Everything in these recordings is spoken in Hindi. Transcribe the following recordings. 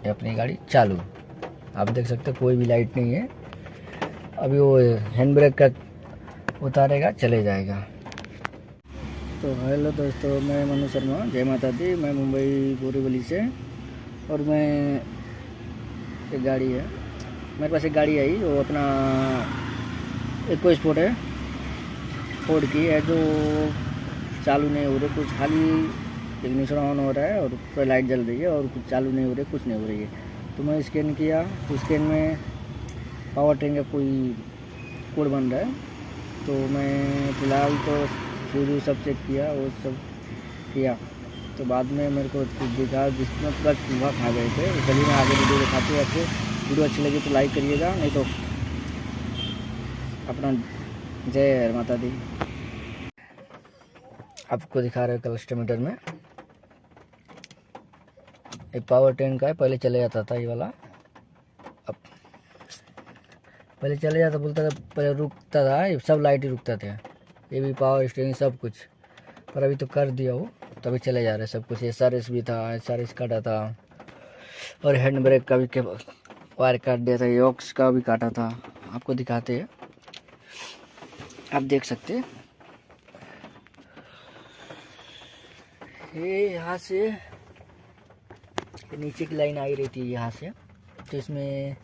ये अपनी गाड़ी चालू। आप देख सकते हैं कोई भी लाइट नहीं है। अभी वो हैंड ब्रेक का उतारेगा चले जाएगा। तो हेलो दोस्तों, मैं मनु शर्मा, जय माता दी। मैं मुंबई बोरीवली से, और मैं एक गाड़ी है मेरे पास, एक गाड़ी आई वो अपना इको स्पोर्ट है, फोर्ड की है, जो चालू नहीं हो रही, कुछ खाली इग्निशन ऑन हो रहा है और पूरा लाइट जल रही है और कुछ चालू नहीं हो रही, कुछ नहीं हो रही है। तो मैं स्कैन किया तो स्कैन में पावर ट्रेन का कोई कोड बन रहा है। तो मैं फ़िलहाल तो फ्यूज सब चेक किया, वो सब किया। तो बाद में मेरे को कुछ दिखा जिसमें पूरा चूहा खा गए थे। तो चलिए मैं आगे वीडियो दिखाते हैं आपको। वीडियो अच्छी लगी तो लाइक करिएगा, नहीं तो अपना जय माता दी। आपको दिखा रहे क्लस्टोमीटर में एक पावर ट्रेन का है। पहले चले जाता था ये वाला, अब पहले चले जाता, बोलता था पहले रुकता था, सब लाइट ही रुकता था, ये भी पावर स्टेरिंग सब कुछ। पर अभी तो कर दिया वो, तभी चले जा रहे सब कुछ। SRS भी था, SRS काटा था, और हैंड ब्रेक का भी वायर काट दिया था, योक्स का भी काटा था। आपको दिखाते हैं, आप देख सकते हैं। ये यहाँ से नीचे की लाइन आई रही थी यहाँ से, तो इसमें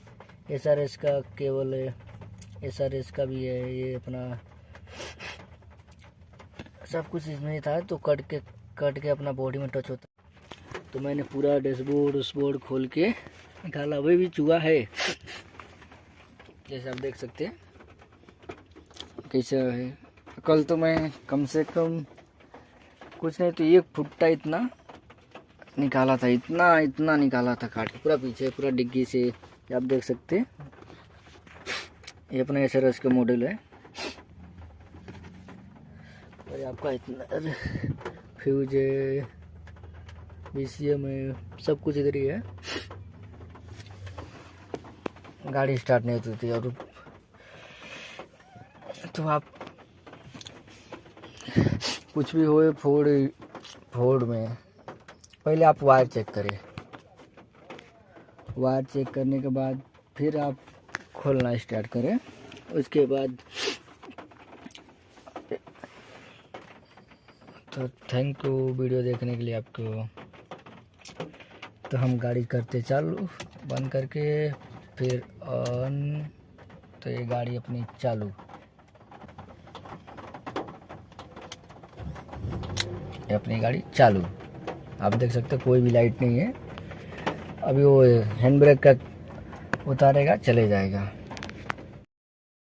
SRS का केबल है, SRS का भी है, ये अपना सब कुछ इसमें था। तो कट के अपना बॉडी में टच होता। तो मैंने पूरा डैशबोर्ड खोल के निकाला। अभी भी चूहा है, जैसे आप देख सकते हैं कैसा है। कल तो मैं कम से कम कुछ नहीं तो 1 फुट्टा इतना निकाला था, इतना निकाला था काट के, पूरा पीछे पूरा डिग्गी से। आप देख सकते हैं, ये अपना SRS का मॉडल है। और आपका इतना फ्यूज है, BCM है, सब कुछ इधर ही है। गाड़ी स्टार्ट नहीं होती थी। और तो आप कुछ भी हो फोर्ड में पहले आप वायर चेक करें। वायर चेक करने के बाद फिर आप खोलना स्टार्ट करें। उसके बाद तो थैंक यू वीडियो देखने के लिए आपको। तो हम गाड़ी करते चालू, बंद करके फिर ऑन। तो ये गाड़ी अपनी चालू, ये अपनी गाड़ी चालू। आप देख सकते हैं कोई भी लाइट नहीं है। अभी वो हैंड ब्रेक का उतारेगा चले जाएगा।